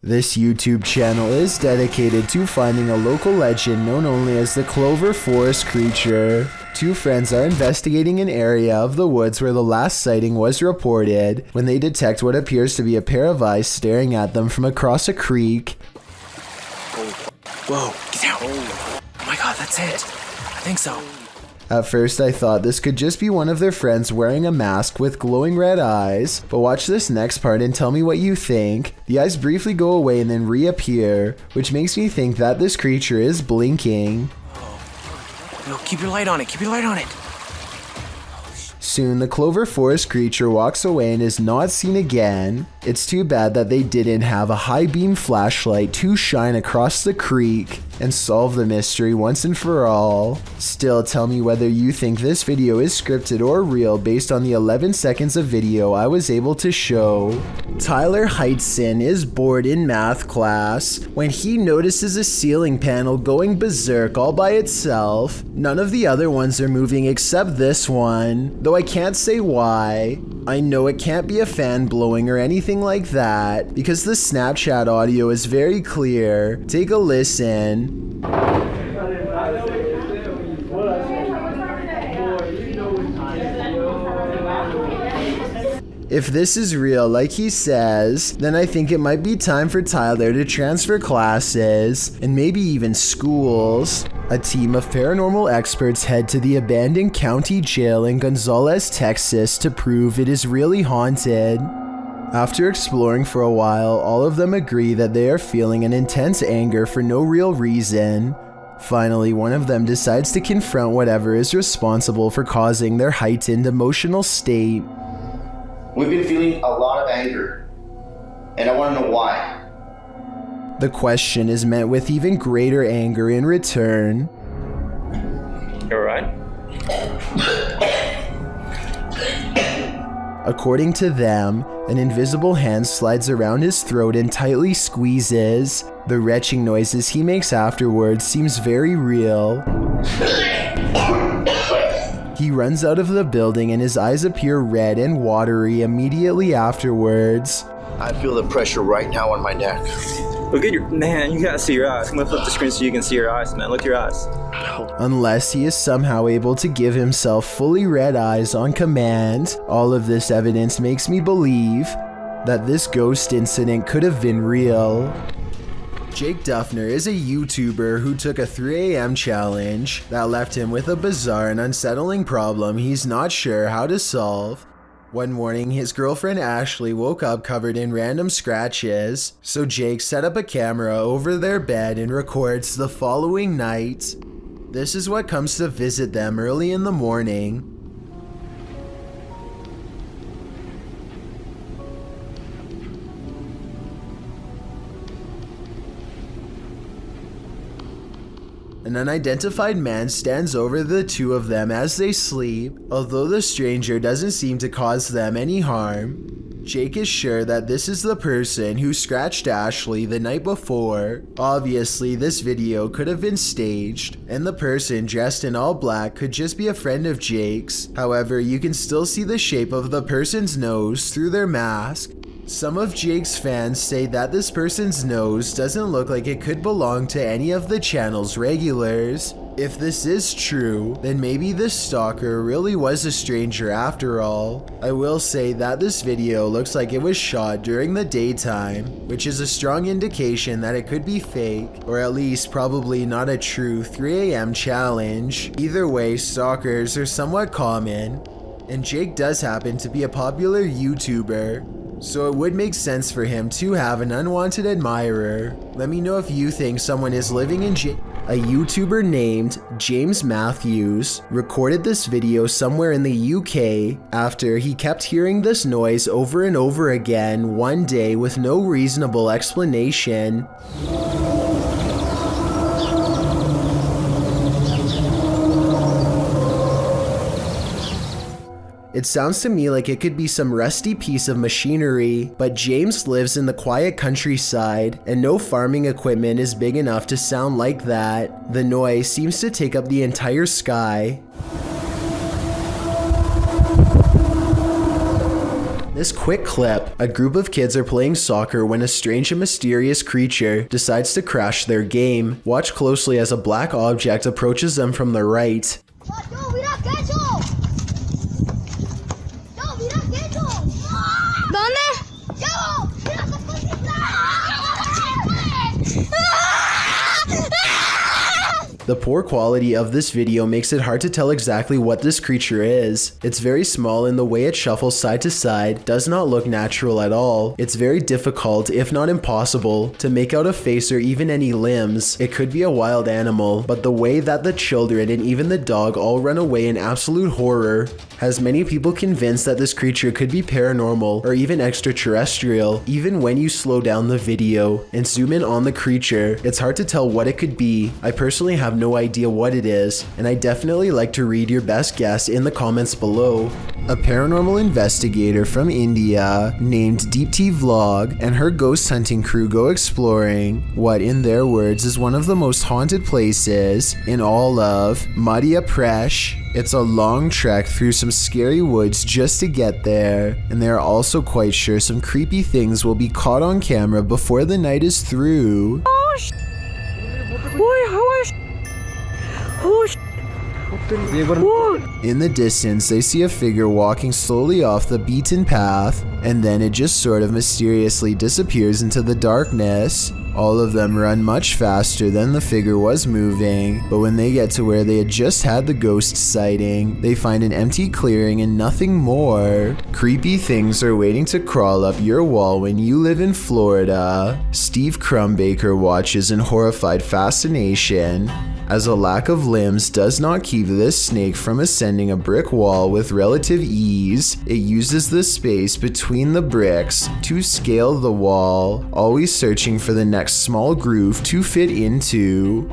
This YouTube channel is dedicated to finding a local legend known only as the Clover Forest creature. Two friends are investigating an area of the woods where the last sighting was reported when they detect what appears to be a pair of eyes staring at them from across a creek. Whoa, get down. Oh my god, that's it. I think so. At first I thought this could just be one of their friends wearing a mask with glowing red eyes, but watch this next part and tell me what you think. The eyes briefly go away and then reappear, which makes me think that this creature is blinking. No, keep your light on it, keep your light on it. Soon, the Clover Forest creature walks away and is not seen again. It's too bad that they didn't have a high beam flashlight to shine across the creek and solve the mystery once and for all. Still, tell me whether you think this video is scripted or real based on the 11 seconds of video I was able to show. Tyler Heitzson is bored in math class when he notices a ceiling panel going berserk all by itself. None of the other ones are moving except this one, though I can't say why. I know it can't be a fan blowing or anything like that because the Snapchat audio is very clear. Take a listen. If this is real, like he says, then I think it might be time for Tyler to transfer classes and maybe even schools. A team of paranormal experts head to the abandoned county jail in Gonzales, Texas to prove it is really haunted. After exploring for a while, all of them agree that they are feeling an intense anger for no real reason. Finally, one of them decides to confront whatever is responsible for causing their heightened emotional state. We've been feeling a lot of anger, and I want to know why. The question is met with even greater anger in return. You alright? According to them, an invisible hand slides around his throat and tightly squeezes. The retching noises he makes afterwards seems very real. He runs out of the building and his eyes appear red and watery immediately afterwards. I feel the pressure right now on my neck. Look at your... Man, you gotta see your eyes. I'm gonna flip the screen so you can see your eyes, man. Look at your eyes. Unless he is somehow able to give himself fully red eyes on command, all of this evidence makes me believe that this ghost incident could have been real. Jake Duffner is a YouTuber who took a 3 a.m. challenge that left him with a bizarre and unsettling problem he's not sure how to solve. One morning, his girlfriend Ashley woke up covered in random scratches, so Jake set up a camera over their bed and records the following night. This is what comes to visit them early in the morning. An unidentified man stands over the two of them as they sleep, although the stranger doesn't seem to cause them any harm. Jake is sure that this is the person who scratched Ashley the night before. Obviously, this video could have been staged, and the person dressed in all black could just be a friend of Jake's. However, you can still see the shape of the person's nose through their mask. Some of Jake's fans say that this person's nose doesn't look like it could belong to any of the channel's regulars. If this is true, then maybe this stalker really was a stranger after all. I will say that this video looks like it was shot during the daytime, which is a strong indication that it could be fake, or at least probably not a true 3 a.m. challenge. Either way, stalkers are somewhat common, and Jake does happen to be a popular YouTuber. So it would make sense for him to have an unwanted admirer. Let me know if you think someone is living in A YouTuber named James Matthews recorded this video somewhere in the UK after he kept hearing this noise over and over again one day with no reasonable explanation. It sounds to me like it could be some rusty piece of machinery, but James lives in the quiet countryside, and no farming equipment is big enough to sound like that. The noise seems to take up the entire sky. This quick clip, a group of kids are playing soccer when a strange and mysterious creature decides to crash their game. Watch closely as a black object approaches them from the right. The poor quality of this video makes it hard to tell exactly what this creature is. It's very small and the way it shuffles side to side does not look natural at all. It's very difficult, if not impossible, to make out a face or even any limbs. It could be a wild animal, but the way that the children and even the dog all run away in absolute horror has many people convinced that this creature could be paranormal or even extraterrestrial. Even when you slow down the video and zoom in on the creature, it's hard to tell what it could be. I personally have no idea what it is, and I definitely like to read your best guess in the comments below. A paranormal investigator from India named Deepti Vlog and her ghost hunting crew go exploring what, in their words, is one of the most haunted places in all of Madhya Pradesh. It's a long trek through some scary woods just to get there, and they are also quite sure some creepy things will be caught on camera before the night is through. In the distance, they see a figure walking slowly off the beaten path, and then it just sort of mysteriously disappears into the darkness. All of them run much faster than the figure was moving, but when they get to where they had just had the ghost sighting, they find an empty clearing and nothing more. Creepy things are waiting to crawl up your wall when you live in Florida. Steve Crumbaker watches in horrified fascination as a lack of limbs does not keep this snake from ascending a brick wall with relative ease. It uses the space between the bricks to scale the wall, always searching for the next small groove to fit into.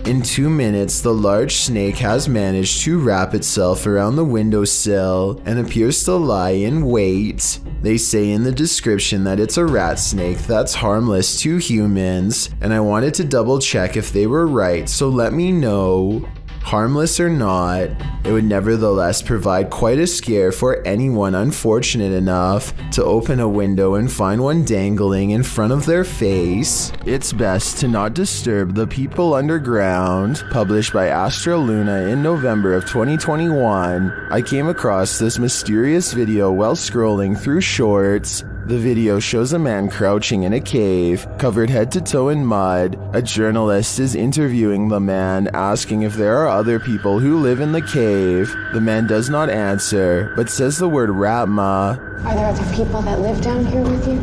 In 2 minutes, the large snake has managed to wrap itself around the windowsill and appears to lie in wait. They say in the description that it's a rat snake that's harmless to humans, and I wanted to double check if they were right, so let me know. Harmless or not, it would nevertheless provide quite a scare for anyone unfortunate enough to open a window and find one dangling in front of their face. It's best to not disturb the people underground, published by Astra Luna in November of 2021. I came across this mysterious video while scrolling through shorts. The video shows a man crouching in a cave, covered head to toe in mud. A journalist is interviewing the man, asking if there are other people who live in the cave. The man does not answer, but says the word Ratma. Are there other people that live down here with you?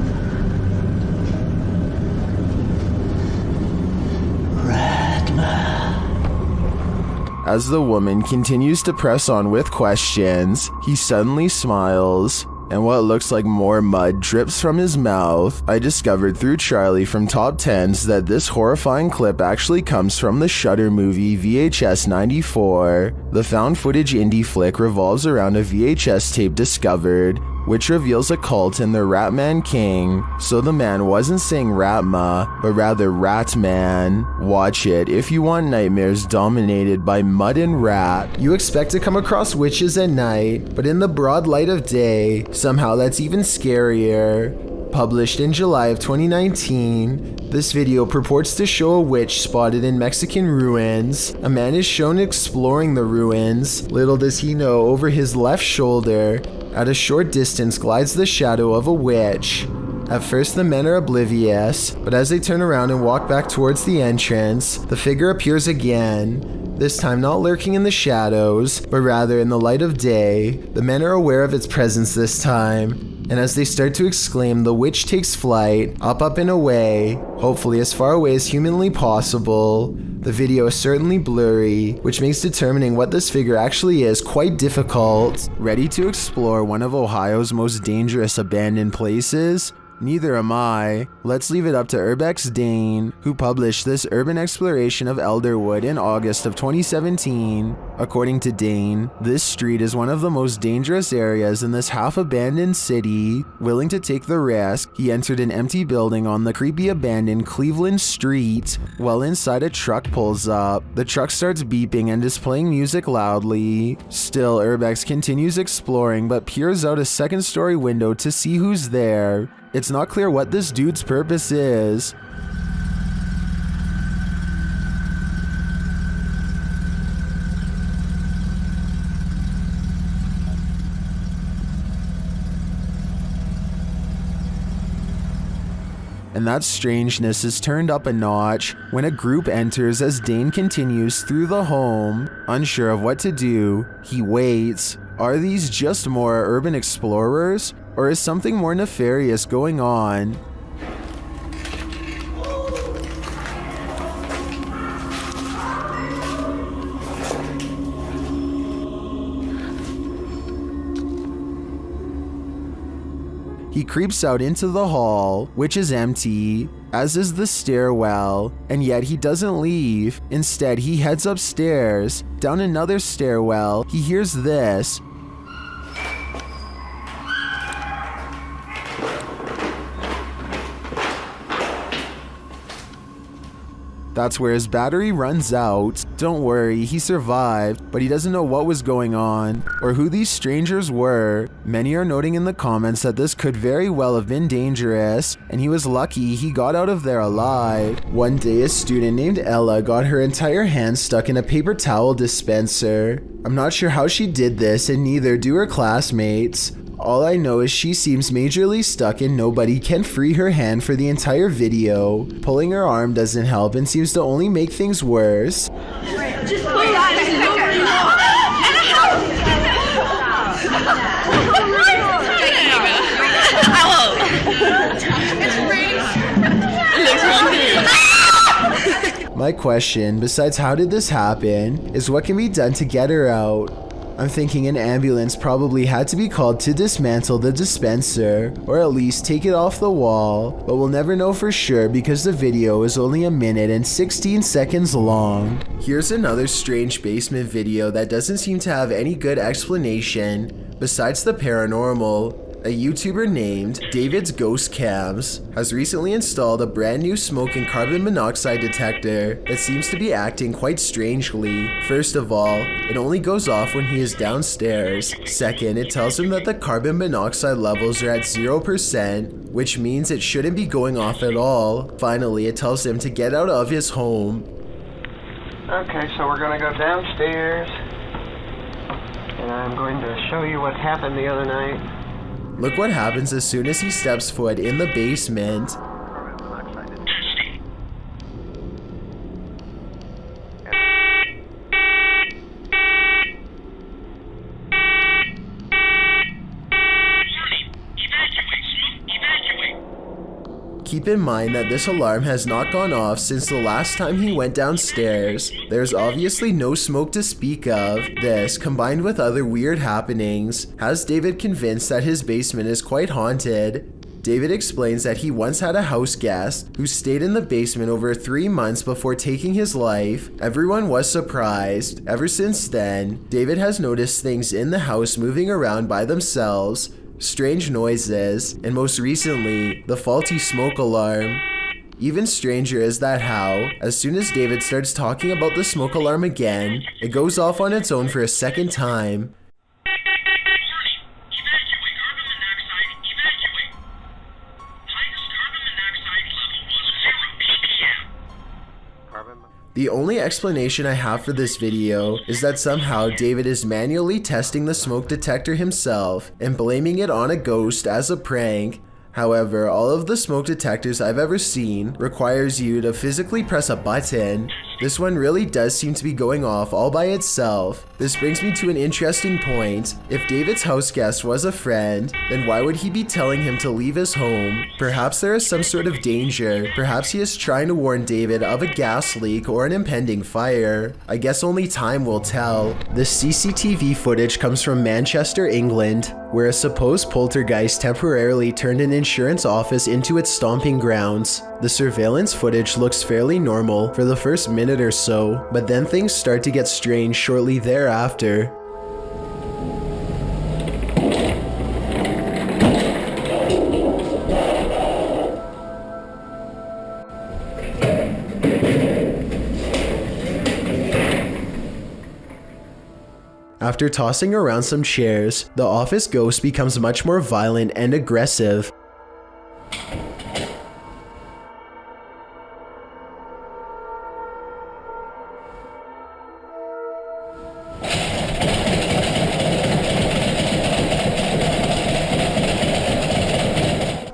As the woman continues to press on with questions, he suddenly smiles, and what looks like more mud drips from his mouth. I discovered through Charlie from Top 10s that this horrifying clip actually comes from the Shudder movie VHS 94. The found footage indie flick revolves around a VHS tape discovered, which reveals a cult and the Ratman King. So the man wasn't saying Ratma, but rather Ratman. Watch it if you want nightmares dominated by mud and rat. You expect to come across witches at night, but in the broad light of day, somehow that's even scarier. Published in July of 2019, this video purports to show a witch spotted in Mexican ruins. A man is shown exploring the ruins. Little does he know, over his left shoulder, at a short distance, glides the shadow of a witch. At first, the men are oblivious, but as they turn around and walk back towards the entrance, the figure appears again. This time not lurking in the shadows, but rather in the light of day. The men are aware of its presence this time, and as they start to exclaim, the witch takes flight, up and away, hopefully as far away as humanly possible. The video is certainly blurry, which makes determining what this figure actually is quite difficult. Ready to explore one of Ohio's most dangerous abandoned places? Neither am I. Let's leave it up to Urbex Dane, who published this urban exploration of Elderwood in August of 2017. According to Dane, this street is one of the most dangerous areas in this half-abandoned city. Willing to take the risk, he entered an empty building on the creepy abandoned Cleveland Street. While inside, a truck pulls up. The truck starts beeping and is playing music loudly. Still, Urbex continues exploring but peers out a second-story window to see who's there. It's not clear what this dude's purpose is. And that strangeness is turned up a notch when a group enters as Dane continues through the home. Unsure of what to do, he waits. Are these just more urban explorers, or is something more nefarious going on? He creeps out into the hall, which is empty, as is the stairwell, and yet he doesn't leave. Instead, he heads upstairs. Down another stairwell, he hears this. That's where his battery runs out. Don't worry, he survived, but he doesn't know what was going on or who these strangers were. Many are noting in the comments that this could very well have been dangerous, and he was lucky he got out of there alive. One day, a student named Ella got her entire hand stuck in a paper towel dispenser. I'm not sure how she did this, and neither do her classmates. All I know is she seems majorly stuck and nobody can free her hand for the entire video. Pulling her arm doesn't help and seems to only make things worse. Just pull that My question, besides how did this happen, is what can be done to get her out? I'm thinking an ambulance probably had to be called to dismantle the dispenser, or at least take it off the wall, but we'll never know for sure because the video is only 1 minute and 16 seconds long. Here's another strange basement video that doesn't seem to have any good explanation. Besides the paranormal, a YouTuber named David's Ghost Cams has recently installed a brand new smoke and carbon monoxide detector that seems to be acting quite strangely. First of all, it only goes off when he is downstairs. Second, it tells him that the carbon monoxide levels are at 0%, which means it shouldn't be going off at all. Finally, it tells him to get out of his home. Okay, so we're gonna go downstairs, and I'm going to show you what happened the other night. Look what happens as soon as he steps foot in the basement. Keep in mind that this alarm has not gone off since the last time he went downstairs. There's obviously no smoke to speak of. This, combined with other weird happenings, has David convinced that his basement is quite haunted. David explains that he once had a house guest who stayed in the basement over 3 months before taking his life. Everyone was surprised. Ever since then, David has noticed things in the house moving around by themselves, strange noises, and most recently, the faulty smoke alarm. Even stranger is that how, as soon as David starts talking about the smoke alarm again, it goes off on its own for a second time. The only explanation I have for this video is that somehow David is manually testing the smoke detector himself and blaming it on a ghost as a prank. However, all of the smoke detectors I've ever seen requires you to physically press a button. This one really does seem to be going off all by itself. This brings me to an interesting point. If David's house guest was a friend, then why would he be telling him to leave his home? Perhaps there is some sort of danger. Perhaps he is trying to warn David of a gas leak or an impending fire. I guess only time will tell. This CCTV footage comes from Manchester, England, where a supposed poltergeist temporarily turned an insurance office into its stomping grounds. The surveillance footage looks fairly normal for the first minute or so, but then things start to get strange shortly thereafter. After tossing around some chairs, the office ghost becomes much more violent and aggressive.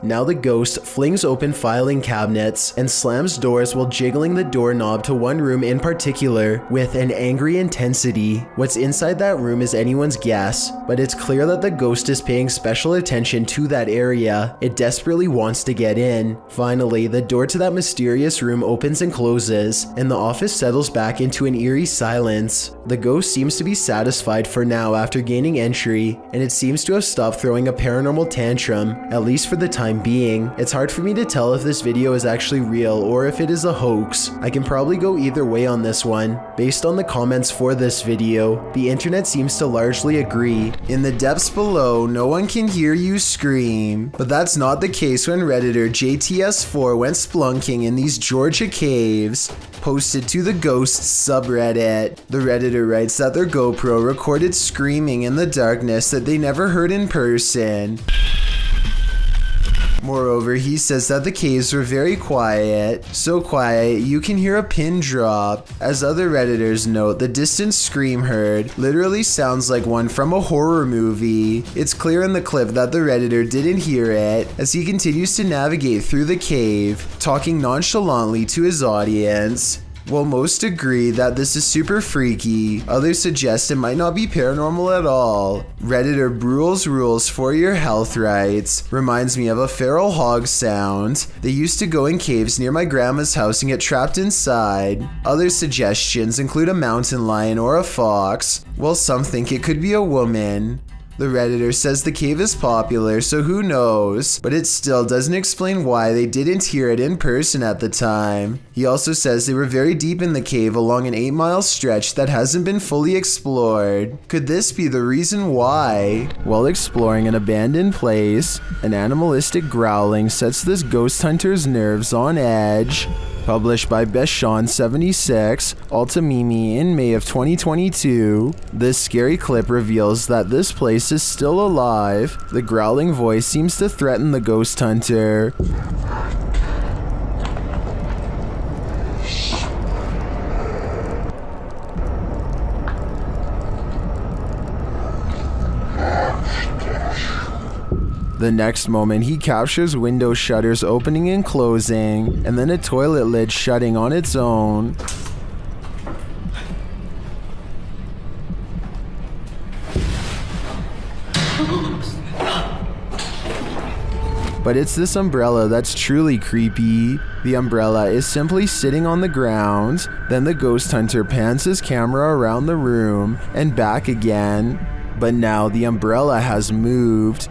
Now the ghost flings open filing cabinets and slams doors while jiggling the doorknob to one room in particular with an angry intensity. What's inside that room is anyone's guess, but it's clear that the ghost is paying special attention to that area. It desperately wants to get in. Finally, the door to that mysterious room opens and closes, and the office settles back into an eerie silence. The ghost seems to be satisfied for now after gaining entry, and it seems to have stopped throwing a paranormal tantrum, at least for the time being. It's hard for me to tell if this video is actually real or if it is a hoax. I can probably go either way on this one. Based on the comments for this video, the internet seems to largely agree. In the depths below, no one can hear you scream. But that's not the case when Redditor JTS4 went splunking in these Georgia caves. Posted to the Ghosts subreddit. The Redditor writes that their GoPro recorded screaming in the darkness that they never heard in person. Moreover, he says that the caves were very quiet, so quiet you can hear a pin drop. As other Redditors note, the distant scream heard literally sounds like one from a horror movie. It's clear in the clip that the Redditor didn't hear it, as he continues to navigate through the cave, talking nonchalantly to his audience. While most agree that this is super freaky, others suggest it might not be paranormal at all. Redditor Brule's Rules for Your Health writes, reminds me of a feral hog sound. They used to go in caves near my grandma's house and get trapped inside. Other suggestions include a mountain lion or a fox, while some think it could be a woman. The Redditor says the cave is popular, so who knows, but it still doesn't explain why they didn't hear it in person at the time. He also says they were very deep in the cave along an 8-mile stretch that hasn't been fully explored. Could this be the reason why? While exploring an abandoned place, an animalistic growling sets this ghost hunter's nerves on edge. Published by Beshon76, Altamimi in May of 2022, this scary clip reveals that this place is still alive. The growling voice seems to threaten the ghost hunter. The next moment, he captures window shutters opening and closing, and then a toilet lid shutting on its own. But it's this umbrella that's truly creepy. The umbrella is simply sitting on the ground, then the ghost hunter pans his camera around the room and back again. But now the umbrella has moved.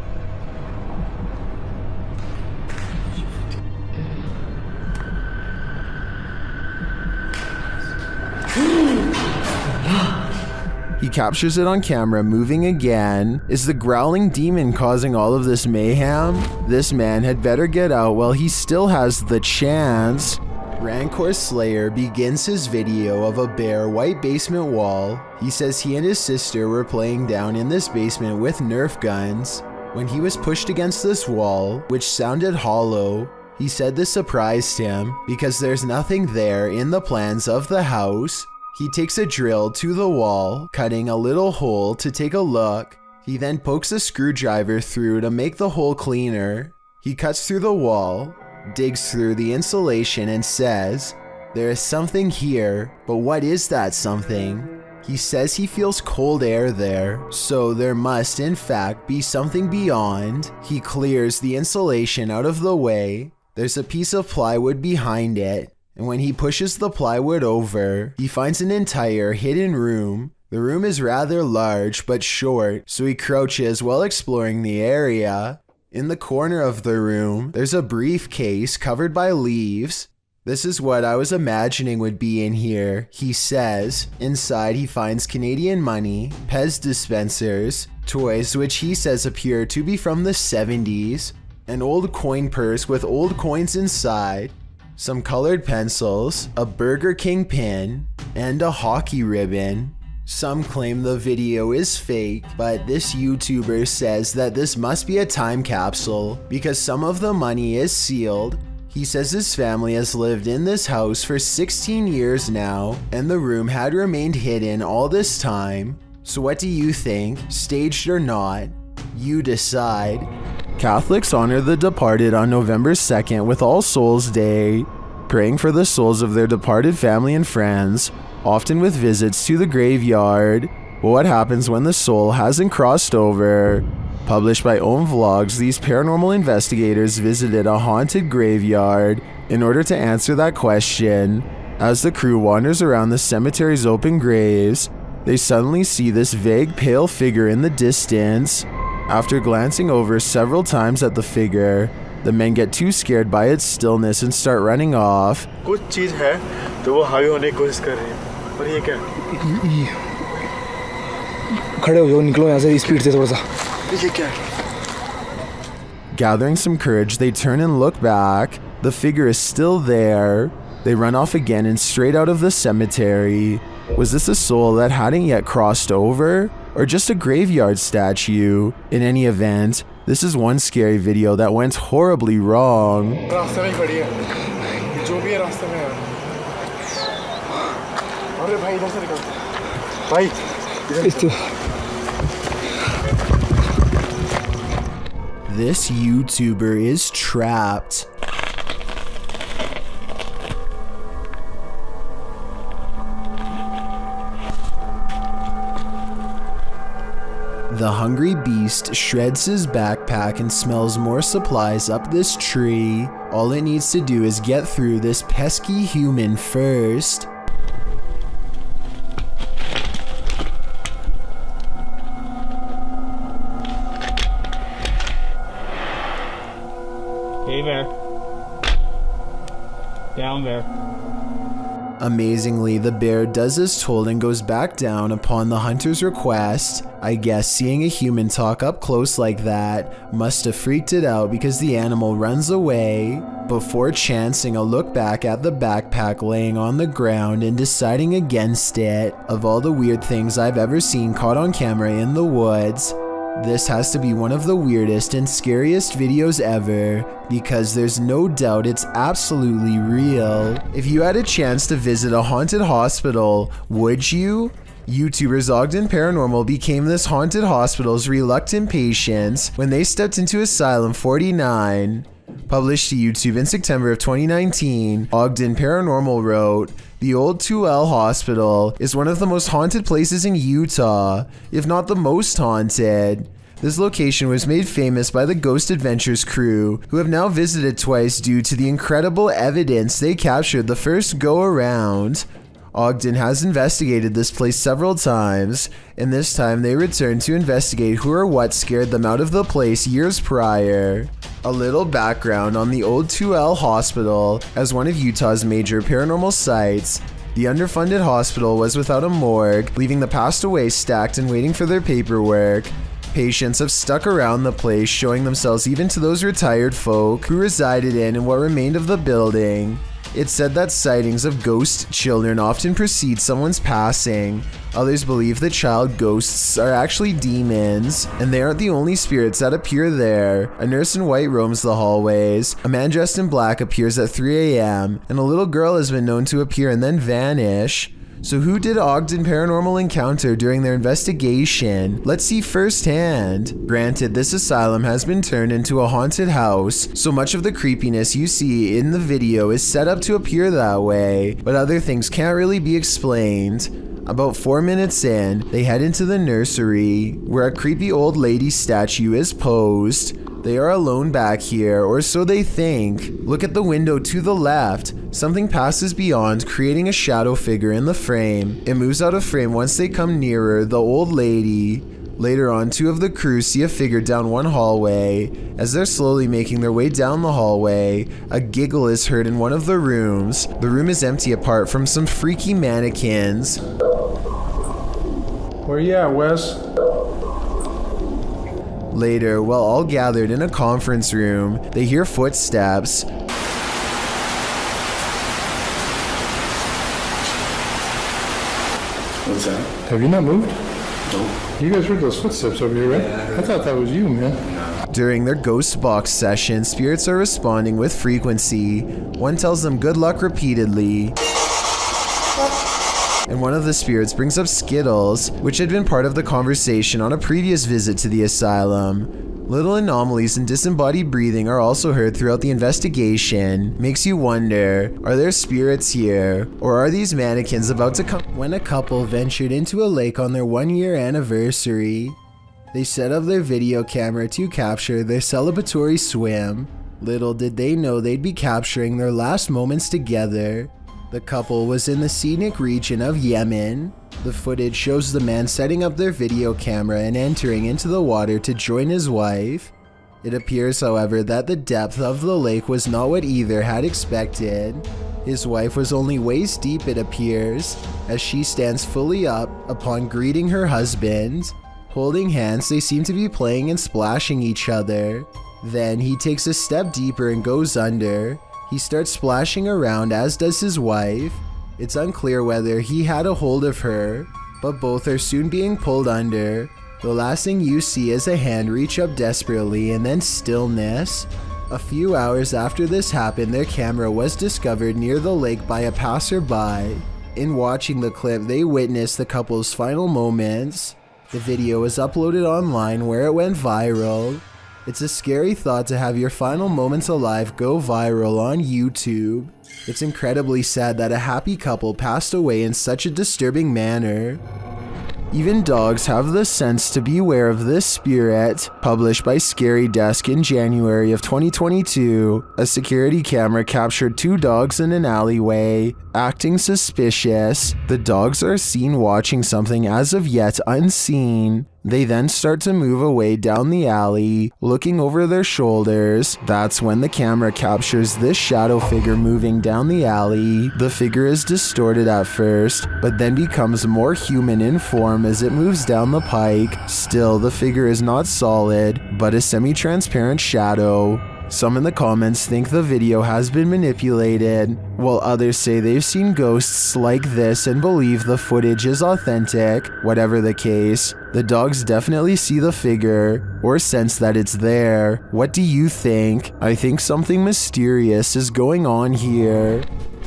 He captures it on camera moving again. Is the growling demon causing all of this mayhem? This man had better get out while he still has the chance. Rancor Slayer begins his video of a bare white basement wall. He says he and his sister were playing down in this basement with Nerf guns when he was pushed against this wall, which sounded hollow. He said this surprised him because there's nothing there in the plans of the house. He takes a drill to the wall, cutting a little hole to take a look. He then pokes a screwdriver through to make the hole cleaner. He cuts through the wall, digs through the insulation and says, "There is something here, but what is that something?" He says he feels cold air there, so there must in fact be something beyond. He clears the insulation out of the way. There's a piece of plywood behind it, and when he pushes the plywood over, he finds an entire hidden room. The room is rather large but short, so he crouches while exploring the area. In the corner of the room, there's a briefcase covered by leaves. This is what I was imagining would be in here, he says. Inside he finds Canadian money, Pez dispensers, toys which he says appear to be from the 70s, an old coin purse with old coins inside, some colored pencils, a Burger King pin, and a hockey ribbon. Some claim the video is fake, but this YouTuber says that this must be a time capsule because some of the money is sealed. He says his family has lived in this house for 16 years now, and the room had remained hidden all this time. So what do you think, staged or not? You decide. Catholics honor the departed on November 2nd with All Souls Day, praying for the souls of their departed family and friends, often with visits to the graveyard. But what happens when the soul hasn't crossed over? Published by Own Vlogs, these paranormal investigators visited a haunted graveyard in order to answer that question. As the crew wanders around the cemetery's open graves, they suddenly see this vague pale figure in the distance. After glancing over several times at the figure, the men get too scared by its stillness and start running off. कुछ चीज है तो वो हावी होने की कोशिश कर रही है और ये क्या खड़े हो जाओ निकलो यहाँ से स्पीड से थोड़ा सा ये क्या है Gathering some courage, they turn and look back. The figure is still there. They run off again and straight out of the cemetery. Was this a soul that hadn't yet crossed over? Or just a graveyard statue? In any event, this is one scary video that went horribly wrong. रास्ते में खड़ी है जो भी है रास्ते में है अरे भाई इधर से निकल भाई इधर This YouTuber is trapped. The hungry beast shreds his backpack and smells more supplies up this tree. All it needs to do is get through this pesky human first. Hey there. Down there. Amazingly, the bear does as told and goes back down upon the hunter's request. I guess seeing a human talk up close like that must have freaked it out because the animal runs away before chancing a look back at the backpack laying on the ground and deciding against it. Of all the weird things I've ever seen caught on camera in the woods, this has to be one of the weirdest and scariest videos ever because there's no doubt it's absolutely real. If you had a chance to visit a haunted hospital, would you? YouTubers Ogden Paranormal became this haunted hospital's reluctant patients when they stepped into Asylum 49. Published to YouTube in September of 2019, Ogden Paranormal wrote, "The old 2L hospital is one of the most haunted places in Utah, if not the most haunted. This location was made famous by the Ghost Adventures crew, who have now visited twice due to the incredible evidence they captured the first go-around. Ogden has investigated this place several times, and this time they returned to investigate who or what scared them out of the place years prior." A little background on the old 2L hospital. As one of Utah's major paranormal sites, the underfunded hospital was without a morgue, leaving the passed away stacked and waiting for their paperwork. Patients have stuck around the place, showing themselves even to those retired folk who resided in and what remained of the building. It's said that sightings of ghost children often precede someone's passing. Others believe that child ghosts are actually demons, and they aren't the only spirits that appear there. A nurse in white roams the hallways, a man dressed in black appears at 3 a.m., and a little girl has been known to appear and then vanish. So who did Ogden Paranormal encounter during their investigation? Let's see firsthand. Granted, this asylum has been turned into a haunted house, so much of the creepiness you see in the video is set up to appear that way, but other things can't really be explained. About 4 minutes in, they head into the nursery, where a creepy old lady statue is posed. They are alone back here, or so they think. Look at the window to the left. Something passes beyond, creating a shadow figure in the frame. It moves out of frame once they come nearer the old lady. Later on, two of the crew see a figure down one hallway. As they're slowly making their way down the hallway, a giggle is heard in one of the rooms. The room is empty apart from some freaky mannequins. Where you at, Wes? Later, while all gathered in a conference room, they hear footsteps. What's that? Have you not moved? Nope. You guys heard those footsteps over here, right? I thought that was you, man. During their ghost box session, spirits are responding with frequency. One tells them good luck repeatedly. And one of the spirits brings up Skittles, which had been part of the conversation on a previous visit to the asylum. Little anomalies and disembodied breathing are also heard throughout the investigation. Makes you wonder, are there spirits here? Or are these mannequins about to come? When a couple ventured into a lake on their 1-year anniversary, they set up their video camera to capture their celebratory swim. Little did they know they'd be capturing their last moments together. The couple was in the scenic region of Yemen. The footage shows the man setting up their video camera and entering into the water to join his wife. It appears, however, that the depth of the lake was not what either had expected. His wife was only waist deep, it appears, as she stands fully up upon greeting her husband. Holding hands, they seem to be playing and splashing each other. Then he takes a step deeper and goes under. He starts splashing around, as does his wife. It's unclear whether he had a hold of her, but both are soon being pulled under. The last thing you see is a hand reach up desperately and then stillness. A few hours after this happened, their camera was discovered near the lake by a passerby. In watching the clip, they witnessed the couple's final moments. The video was uploaded online where it went viral. It's a scary thought to have your final moments alive go viral on YouTube. It's incredibly sad that a happy couple passed away in such a disturbing manner. Even dogs have the sense to beware of this spirit. Published by Scary Desk in January of 2022, a security camera captured 2 dogs in an alleyway, acting suspicious. The dogs are seen watching something as of yet unseen. They then start to move away down the alley, looking over their shoulders. That's when the camera captures this shadow figure moving down the alley. The figure is distorted at first, but then becomes more human in form as it moves down the pike. Still, the figure is not solid, but a semi-transparent shadow. Some in the comments think the video has been manipulated, while others say they've seen ghosts like this and believe the footage is authentic. Whatever the case, the dogs definitely see the figure, or sense that it's there. What do you think? I think something mysterious is going on here.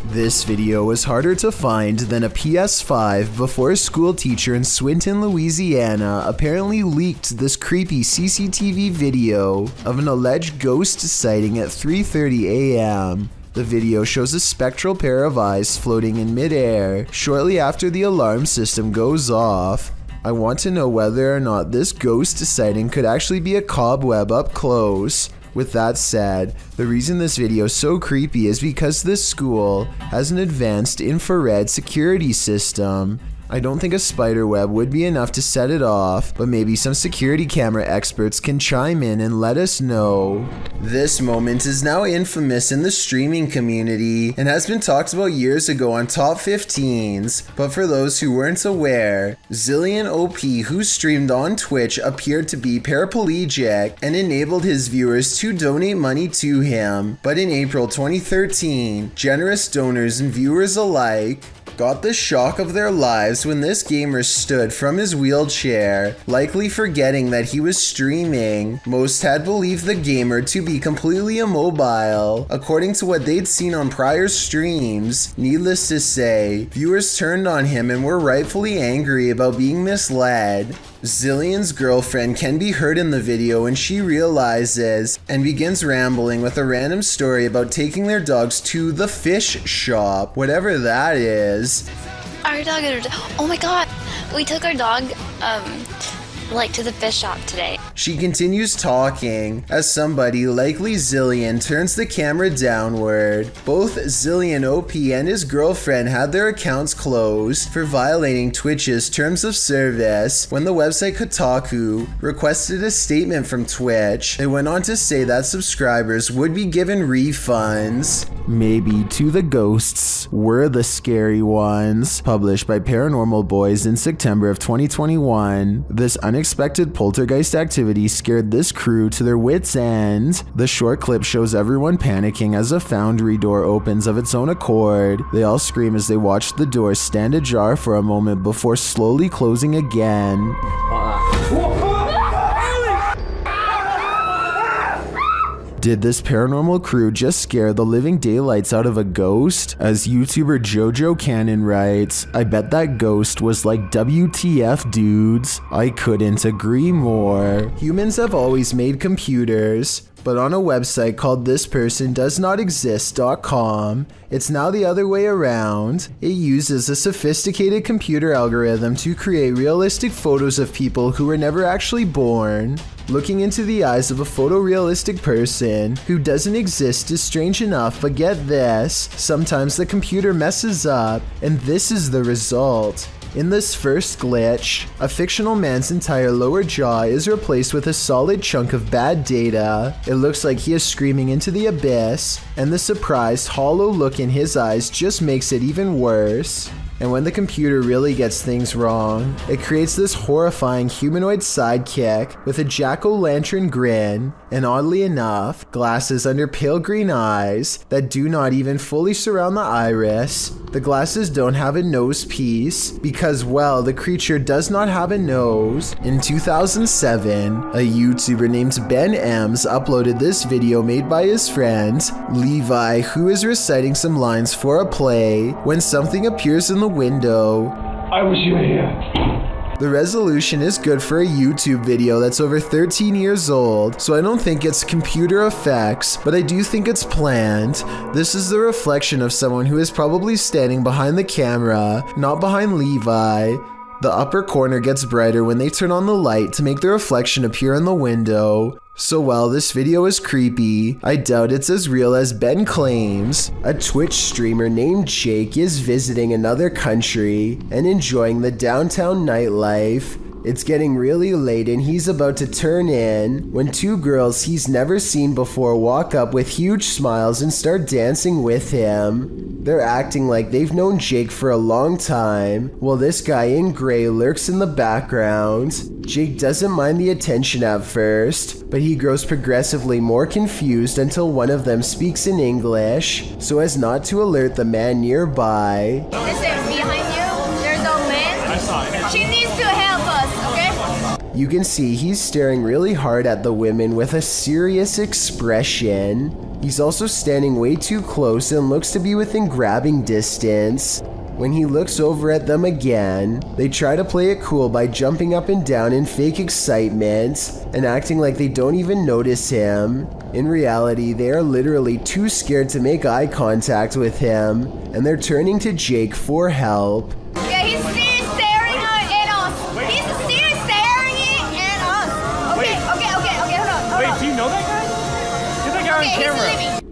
This video was harder to find than a PS5 before a school teacher in Swinton, Louisiana apparently leaked this creepy CCTV video of an alleged ghost sighting at 3:30 a.m. The video shows a spectral pair of eyes floating in midair shortly after the alarm system goes off. I want to know whether or not this ghost sighting could actually be a cobweb up close. With that said, the reason this video is so creepy is because this school has an advanced infrared security system. I don't think a spider web would be enough to set it off, but maybe some security camera experts can chime in and let us know. This moment is now infamous in the streaming community and has been talked about years ago on Top 15s, but for those who weren't aware, Zillion OP, who streamed on Twitch, appeared to be paraplegic and enabled his viewers to donate money to him. But in April 2013, generous donors and viewers alike got the shock of their lives when this gamer stood from his wheelchair, likely forgetting that he was streaming. Most had believed the gamer to be completely immobile, according to what they'd seen on prior streams. Needless to say, viewers turned on him and were rightfully angry about being misled. Zillion's girlfriend can be heard in the video when she realizes and begins rambling with a random story about taking their dogs to the fish shop, whatever that is. Are our dog. Oh my god, we took our dog, like to the fish shop today. She continues talking as somebody, likely Zillion, turns the camera downward. Both Zillion OP and his girlfriend had their accounts closed for violating Twitch's terms of service. When the website Kotaku requested a statement from Twitch, they went on to say that subscribers would be given refunds. Maybe to the ghosts were the scary ones. Published by Paranormal Boys in September of 2021, this unexpected poltergeist activity scared this crew to their wits' end. The short clip shows everyone panicking as a foundry door opens of its own accord. They all scream as they watch the door stand ajar for a moment before slowly closing again. Did this paranormal crew just scare the living daylights out of a ghost? As YouTuber Jojo Cannon writes, I bet that ghost was like WTF dudes. I couldn't agree more. Humans have always made computers, but on a website called thispersondoesnotexist.com, it's now the other way around. It uses a sophisticated computer algorithm to create realistic photos of people who were never actually born. Looking into the eyes of a photorealistic person who doesn't exist is strange enough, but get this, sometimes the computer messes up, and this is the result. In this first glitch, a fictional man's entire lower jaw is replaced with a solid chunk of bad data. It looks like he is screaming into the abyss, and the surprised, hollow look in his eyes just makes it even worse. And when the computer really gets things wrong, it creates this horrifying humanoid sidekick with a jack-o'-lantern grin, and oddly enough, glasses under pale green eyes that do not even fully surround the iris. The glasses don't have a nose piece because, well, the creature does not have a nose. In 2007, a YouTuber named Ben Ems uploaded this video made by his friend, Levi, who is reciting some lines for a play when something appears in the window. I wish you were here. The resolution is good for a YouTube video that's over 13 years old, so I don't think it's computer effects, but I do think it's planned. This is the reflection of someone who is probably standing behind the camera, not behind Levi. The upper corner gets brighter when they turn on the light to make the reflection appear in the window. So while this video is creepy, I doubt it's as real as Ben claims. A Twitch streamer named Jake is visiting another country and enjoying the downtown nightlife. It's getting really late and he's about to turn in when two girls he's never seen before walk up with huge smiles and start dancing with him. They're acting like they've known Jake for a long time, while this guy in gray lurks in the background. Jake doesn't mind the attention at first, but he grows progressively more confused until one of them speaks in English, so as not to alert the man nearby. Listen, behind you, there's a man. I saw it. She needs to help us, okay? You can see he's staring really hard at the women with a serious expression. He's also standing way too close and looks to be within grabbing distance. When he looks over at them again, they try to play it cool by jumping up and down in fake excitement and acting like they don't even notice him. In reality, they are literally too scared to make eye contact with him, and they're turning to Jake for help. Yeah, he's still staring at us. He's still staring at us. Okay, hold on. Wait, do you know that guy? Get that guy on camera.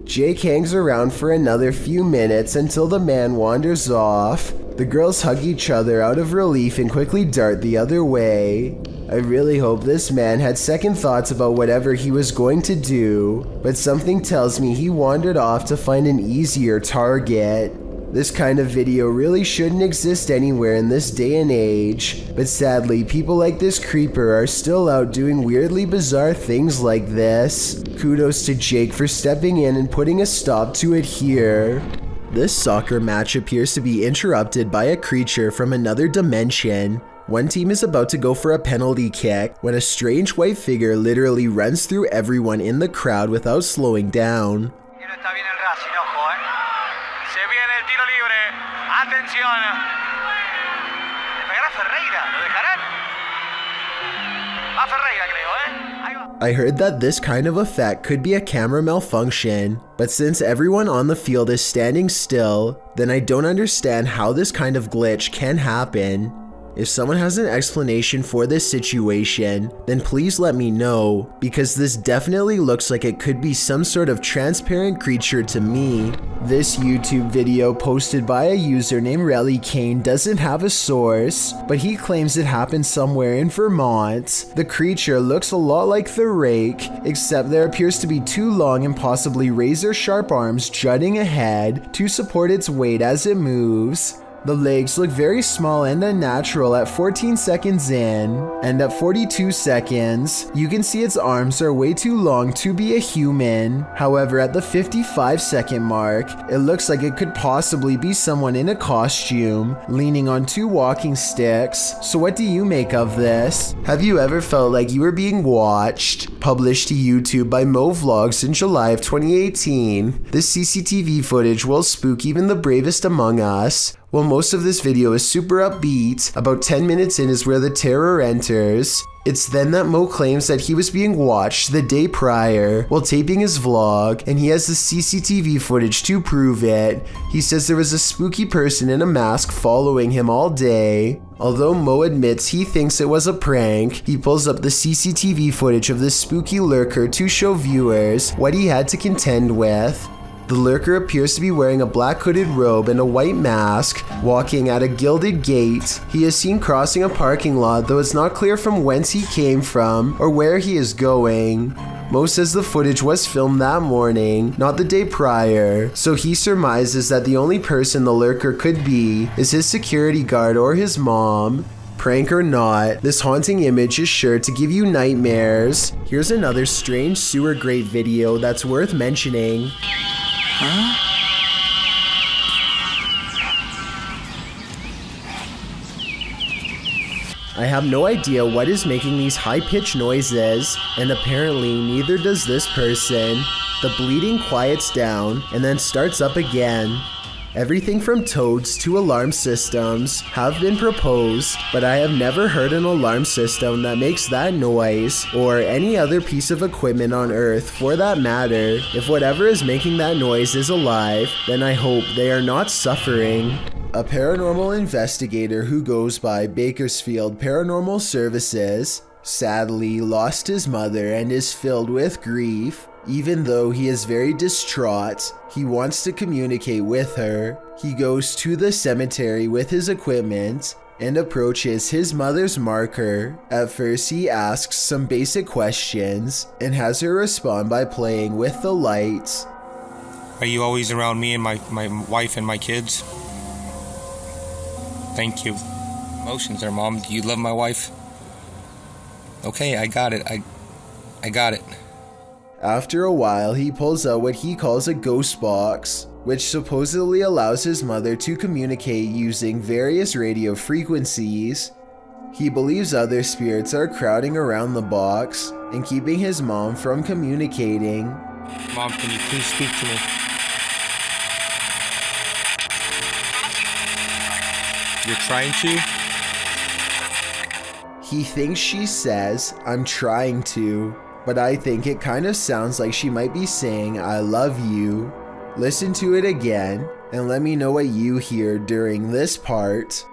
Jake hangs around for another few minutes until the man wanders off. The girls hug each other out of relief and quickly dart the other way. I really hope this man had second thoughts about whatever he was going to do, but something tells me he wandered off to find an easier target. This kind of video really shouldn't exist anywhere in this day and age, but sadly, people like this creeper are still out doing weirdly bizarre things like this. Kudos to Jake for stepping in and putting a stop to it here. This soccer match appears to be interrupted by a creature from another dimension. One team is about to go for a penalty kick when a strange white figure literally runs through everyone in the crowd without slowing down. I heard that this kind of effect could be a camera malfunction, but since everyone on the field is standing still, then I don't understand how this kind of glitch can happen. If someone has an explanation for this situation, then please let me know, because this definitely looks like it could be some sort of transparent creature to me. This YouTube video posted by a user named Relly Kane doesn't have a source, but he claims it happened somewhere in Vermont. The creature looks a lot like the rake, except there appears to be two long and possibly razor-sharp arms jutting ahead to support its weight as it moves. The legs look very small and unnatural at 14 seconds in, and at 42 seconds, you can see its arms are way too long to be a human. However, at the 55-second mark, it looks like it could possibly be someone in a costume, leaning on two walking sticks. So what do you make of this? Have you ever felt like you were being watched? Published to YouTube by Mo Vlogs in July of 2018, this CCTV footage will spook even the bravest among us. While most of this video is super upbeat, about 10 minutes in is where the terror enters. It's then that Mo claims that he was being watched the day prior while taping his vlog, and he has the CCTV footage to prove it. He says there was a spooky person in a mask following him all day. Although Mo admits he thinks it was a prank, he pulls up the CCTV footage of this spooky lurker to show viewers what he had to contend with. The lurker appears to be wearing a black hooded robe and a white mask, walking at a gilded gate. He is seen crossing a parking lot, though it's not clear from whence he came from or where he is going. Mo says the footage was filmed that morning, not the day prior, so he surmises that the only person the lurker could be is his security guard or his mom. Prank or not, this haunting image is sure to give you nightmares. Here's another strange sewer grate video that's worth mentioning. I have no idea what is making these high-pitched noises, and apparently neither does this person. The bleeding quiets down and then starts up again. Everything from toads to alarm systems have been proposed, but I have never heard an alarm system that makes that noise, or any other piece of equipment on Earth for that matter. If whatever is making that noise is alive, then I hope they are not suffering. A paranormal investigator who goes by Bakersfield Paranormal Services sadly lost his mother and is filled with grief. Even though he is very distraught, he wants to communicate with her. He goes to the cemetery with his equipment and approaches his mother's marker. At first, he asks some basic questions and has her respond by playing with the lights. Are you always around me and my wife and my kids? Thank you. Emotions there, Mom. Do you love my wife? Okay, I got it. I got it. After a while, he pulls out what he calls a ghost box, which supposedly allows his mother to communicate using various radio frequencies. He believes other spirits are crowding around the box and keeping his mom from communicating. Mom, can you please speak to me? You're trying to? He thinks she says, "I'm trying to," but I think it kind of sounds like she might be saying, "I love you." Listen to it again and let me know what you hear during this part.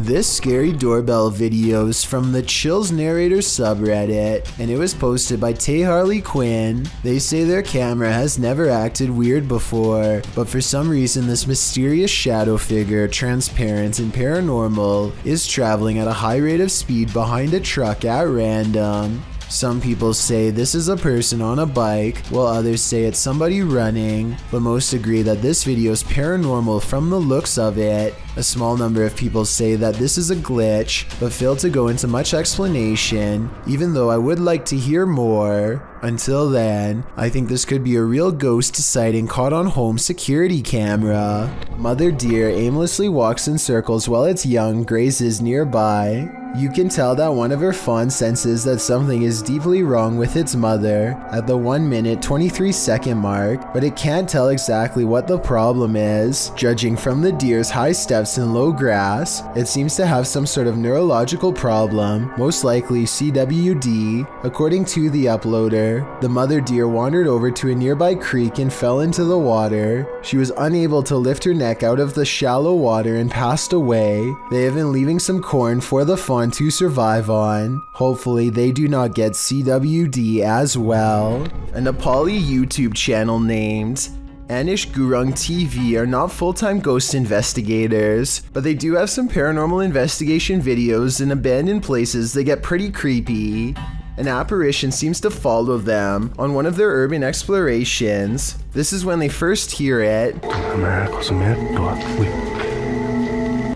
This scary doorbell video is from the Chills Narrator subreddit, and it was posted by Tay Harley Quinn. They say their camera has never acted weird before, but for some reason this mysterious shadow figure, transparent and paranormal, is traveling at a high rate of speed behind a truck at random. Some people say this is a person on a bike, while others say it's somebody running, but most agree that this video is paranormal from the looks of it. A small number of people say that this is a glitch, but fail to go into much explanation, even though I would like to hear more. Until then, I think this could be a real ghost sighting caught on home security camera. Mother deer aimlessly walks in circles while its young grazes nearby. You can tell that one of her fawns senses that something is deeply wrong with its mother at the 1-minute 23-second mark, but it can't tell exactly what the problem is. Judging from the deer's high steps in low grass, it seems to have some sort of neurological problem, most likely CWD. According to the uploader, the mother deer wandered over to a nearby creek and fell into the water. She was unable to lift her neck out of the shallow water and passed away. They have been leaving some corn for the fawn to survive on. Hopefully they do not get CWD as well. A Nepali YouTube channel named Anish Gurung TV are not full-time ghost investigators, but they do have some paranormal investigation videos in abandoned places that get pretty creepy. An apparition seems to follow them on one of their urban explorations. This is when they first hear it.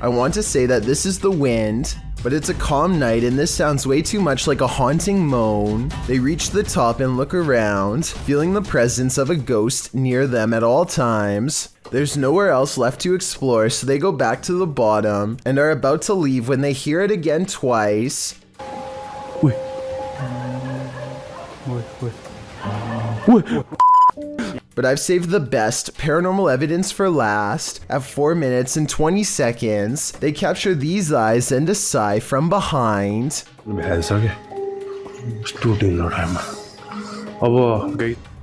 I want to say that this is the wind, but it's a calm night and this sounds way too much like a haunting moan. They reach the top and look around, feeling the presence of a ghost near them at all times. There's nowhere else left to explore, so they go back to the bottom and are about to leave when they hear it again twice. But I've saved the best paranormal evidence for last. At 4 minutes and 20 seconds, they capture these eyes and a sigh from behind.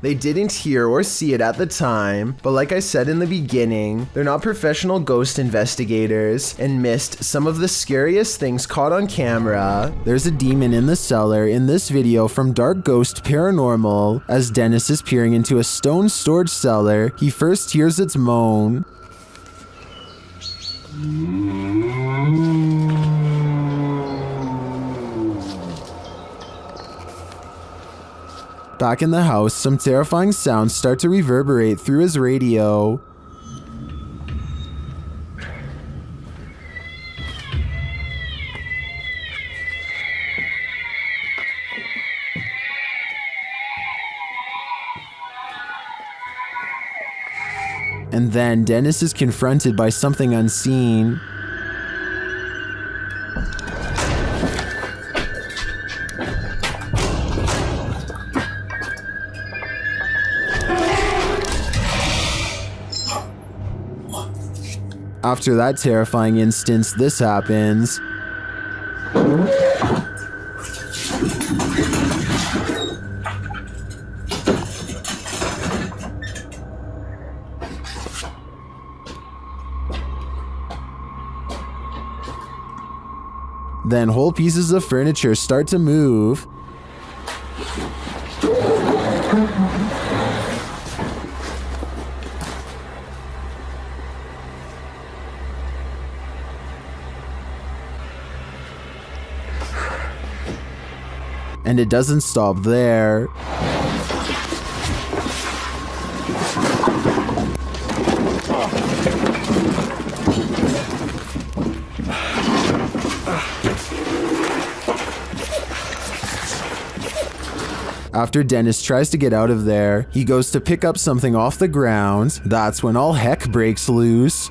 They didn't hear or see it at the time, but like I said in the beginning, they're not professional ghost investigators and missed some of the scariest things caught on camera. There's a demon in the cellar in this video from Dark Ghost Paranormal. As Dennis is peering into a stone storage cellar, he first hears its moan. Back in the house, some terrifying sounds start to reverberate through his radio. And then Dennis is confronted by something unseen. After that terrifying instance, this happens. Then whole pieces of furniture start to move. And it doesn't stop there. After Dennis tries to get out of there, he goes to pick up something off the ground. That's when all heck breaks loose.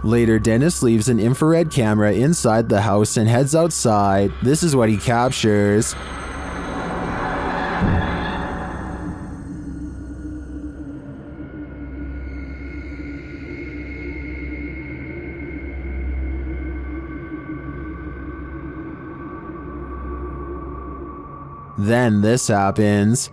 Later, Dennis leaves an infrared camera inside the house and heads outside. This is what he captures. Then this happens.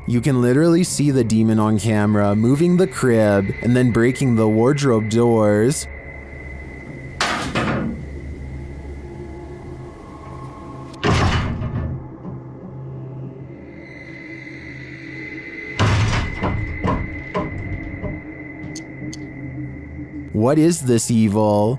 You can literally see the demon on camera moving the crib and then breaking the wardrobe doors. What is this evil?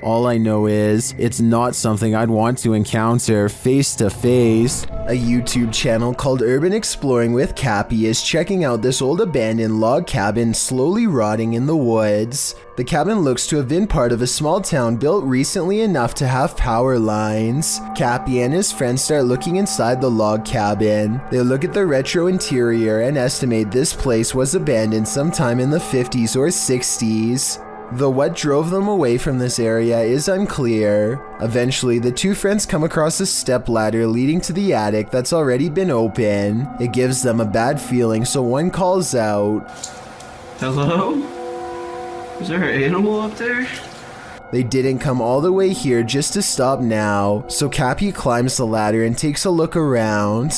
All I know is, it's not something I'd want to encounter face to face. A YouTube channel called Urban Exploring with Cappy is checking out this old abandoned log cabin slowly rotting in the woods. The cabin looks to have been part of a small town built recently enough to have power lines. Cappy and his friends start looking inside the log cabin. They look at the retro interior and estimate this place was abandoned sometime in the 50s or 60s. Though what drove them away from this area is unclear. Eventually, the two friends come across a step ladder leading to the attic that's already been open. It gives them a bad feeling, so one calls out, Hello? Is there an animal up there? They didn't come all the way here just to stop now, so Cappy climbs the ladder and takes a look around.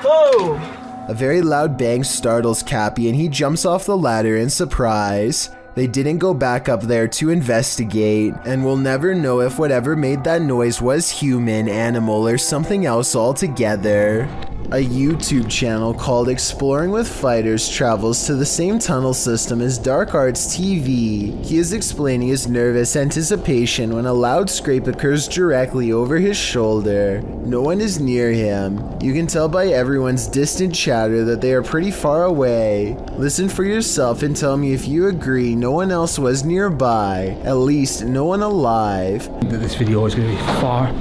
Whoa! A very loud bang startles Cappy and he jumps off the ladder in surprise. They didn't go back up there to investigate, and we'll never know if whatever made that noise was human, animal, or something else altogether. A YouTube channel called Exploring with Fighters travels to the same tunnel system as Dark Arts TV. He is explaining his nervous anticipation when a loud scrape occurs directly over his shoulder. No one is near him. You can tell by everyone's distant chatter that they are pretty far away. Listen for yourself and tell me if you agree no one else was nearby. At least no one alive. This video is going to be far.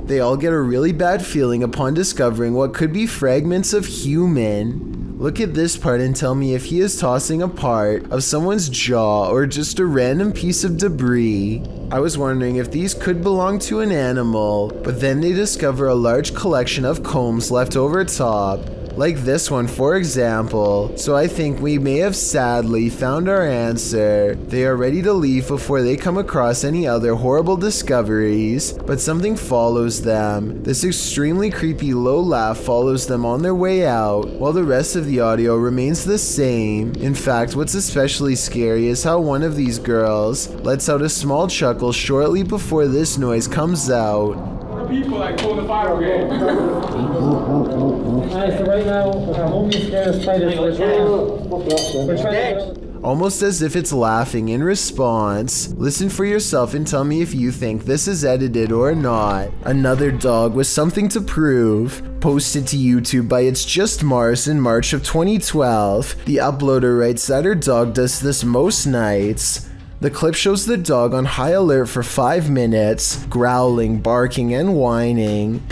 They all get a really bad feeling upon discovering what could be fragments of human. Look at this part and tell me if he is tossing a part of someone's jaw or just a random piece of debris. I was wondering if these could belong to an animal, but then they discover a large collection of combs left over top. Like this one, for example. So I think we may have sadly found our answer. They are ready to leave before they come across any other horrible discoveries, but something follows them. This extremely creepy low laugh follows them on their way out, while the rest of the audio remains the same. In fact, what's especially scary is how one of these girls lets out a small chuckle shortly before this noise comes out. People like pulling the fire brigade. Alright, so right now, our homie scared of spiders. We're trying to... Almost as if it's laughing in response. Listen for yourself and tell me if you think this is edited or not. Another dog with something to prove. Posted to YouTube by It's Just Mars in March of 2012. The uploader writes that her dog does this most nights. The clip shows the dog on high alert for 5 minutes, growling, barking, and whining.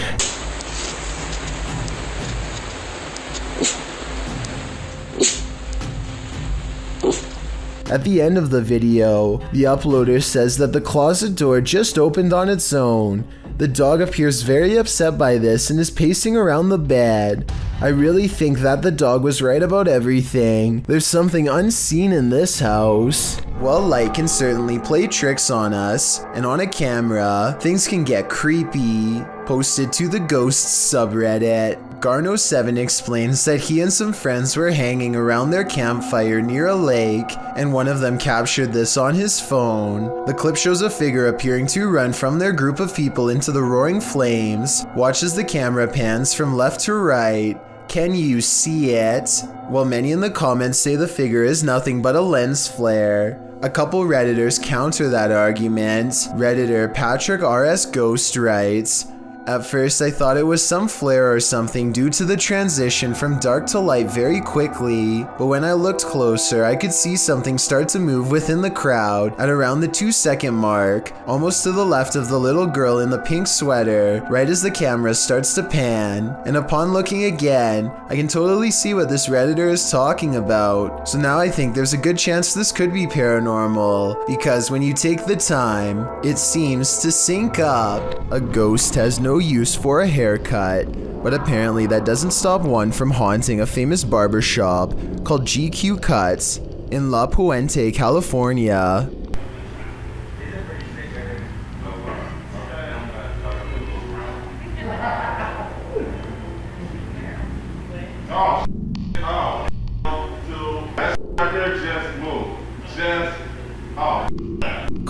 At the end of the video, the uploader says that the closet door just opened on its own. The dog appears very upset by this and is pacing around the bed. I really think that the dog was right about everything. There's something unseen in this house. Well, light can certainly play tricks on us, and on a camera, things can get creepy. Posted to the Ghosts subreddit. Garno7 explains that he and some friends were hanging around their campfire near a lake, and one of them captured this on his phone. The clip shows a figure appearing to run from their group of people into the roaring flames. Watch as the camera pans from left to right. Can you see it? While many in the comments say the figure is nothing but a lens flare. A couple Redditors counter that argument. Redditor Patrick RS Ghost writes, "At first I thought it was some flare or something due to the transition from dark to light very quickly, but when I looked closer I could see something start to move within the crowd at around the 2-second mark, almost to the left of the little girl in the pink sweater, right as the camera starts to pan, and upon looking again, I can totally see what this Redditor is talking about. So now I think there's a good chance this could be paranormal, because when you take the time, it seems to sync up. A ghost has no use for a haircut, but apparently that doesn't stop one from haunting a famous barber shop called GQ Cuts in La Puente, California.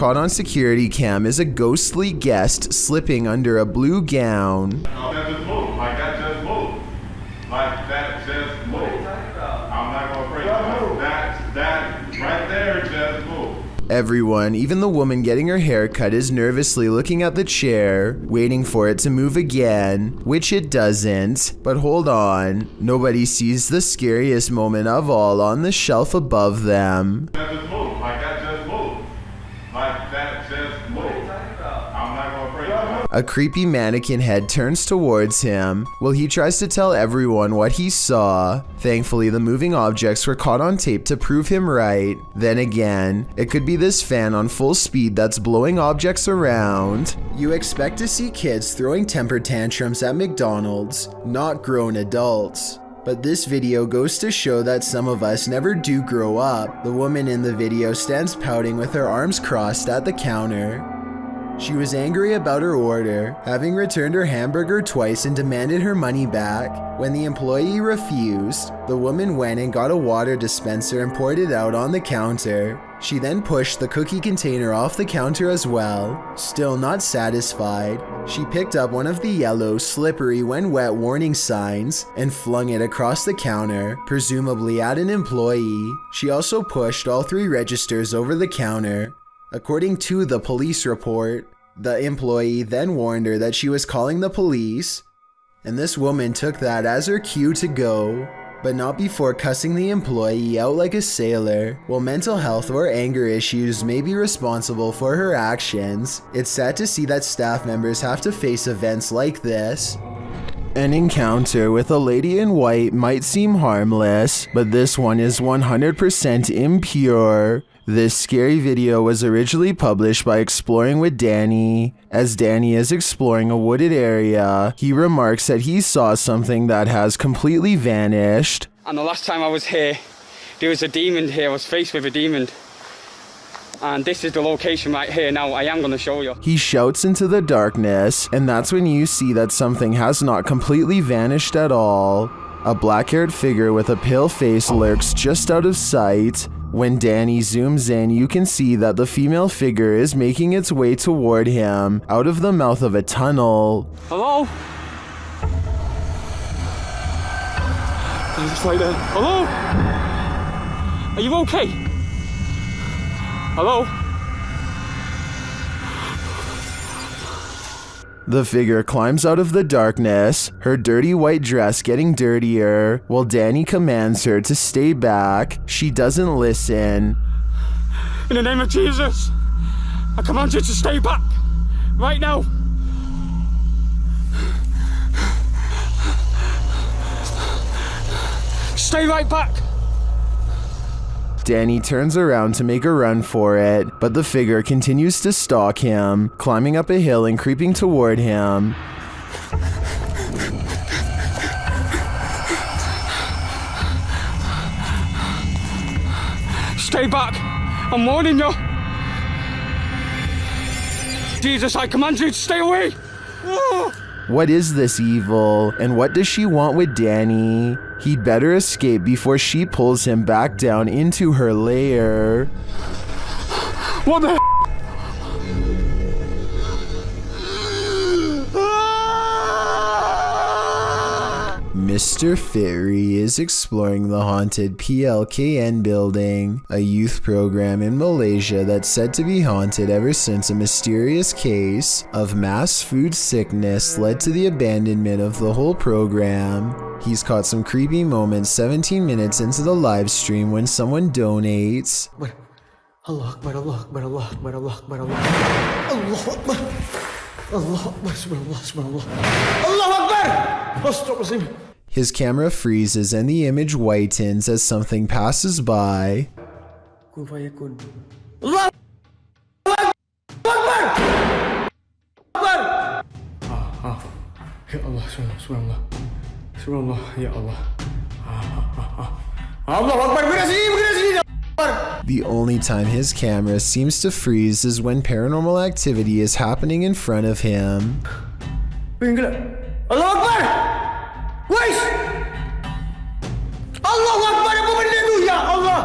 Caught on security cam is a ghostly guest slipping under a blue gown. That just moved. Like that just moved. Like that just moved. I'm not gonna break it. That right there just moved. Everyone, even the woman getting her hair cut, is nervously looking at the chair, waiting for it to move again, which it doesn't. But hold on, nobody sees the scariest moment of all on the shelf above them. That just moved. Like that just moved. Like that just moved. I'm not gonna break it. A creepy mannequin head turns towards him while he tries to tell everyone what he saw. Thankfully, the moving objects were caught on tape to prove him right. Then again, it could be this fan on full speed that's blowing objects around. You expect to see kids throwing temper tantrums at McDonald's, not grown adults. But this video goes to show that some of us never do grow up. The woman in the video stands pouting with her arms crossed at the counter. She was angry about her order, having returned her hamburger twice and demanded her money back. When the employee refused, the woman went and got a water dispenser and poured it out on the counter. She then pushed the cookie container off the counter as well. Still not satisfied, she picked up one of the yellow, slippery when wet warning signs and flung it across the counter, presumably at an employee. She also pushed all 3 registers over the counter. According to the police report, the employee then warned her that she was calling the police, and this woman took that as her cue to go, but not before cussing the employee out like a sailor. While mental health or anger issues may be responsible for her actions, it's sad to see that staff members have to face events like this. An encounter with a lady in white might seem harmless, but this one is 100% impure. This scary video was originally published by Exploring with Danny. As Danny is exploring a wooded area, he remarks that he saw something that has completely vanished. And the last time I was here, there was a demon here. I was faced with a demon. And this is the location right here. Now I am going to show you. He shouts into the darkness, and that's when you see that something has not completely vanished at all. A black-haired figure with a pale face lurks just out of sight. When Danny zooms in, you can see that the female figure is making its way toward him out of the mouth of a tunnel. Hello? It's right there. Hello? Are you okay? Hello? The figure climbs out of the darkness, her dirty white dress getting dirtier, while Danny commands her to stay back. She doesn't listen. In the name of Jesus, I command you to stay back, right now. Stay right back. Danny turns around to make a run for it, but the figure continues to stalk him, climbing up a hill and creeping toward him. Stay back! I'm warning you! Jesus, I command you to stay away! What is this evil, and what does she want with Danny? He'd better escape before she pulls him back down into her lair. What the Mr. Fitry is exploring the haunted PLKN building, a youth program in Malaysia that's said to be haunted ever since a mysterious case of mass food sickness led to the abandonment of the whole program. He's caught some creepy moments 17 minutes into the live stream when someone donates. Allah Akbar, Allah Akbar, Allah Akbar, Allah Akbar, Allah Akbar, Allah Akbar, Subhanallah, Subhanallah, Allah Akbar! His camera freezes and the image whitens as something passes by. Allah Akbar! Ya Allah, Subhanallah, Subhanallah, Ya Allah. Allah Akbar, bergerak sini. The only time his camera seems to freeze is when paranormal activity is happening in front of him. Allah Akbar! Wais! Allah Akbar, apa benda tu? Ya Allah!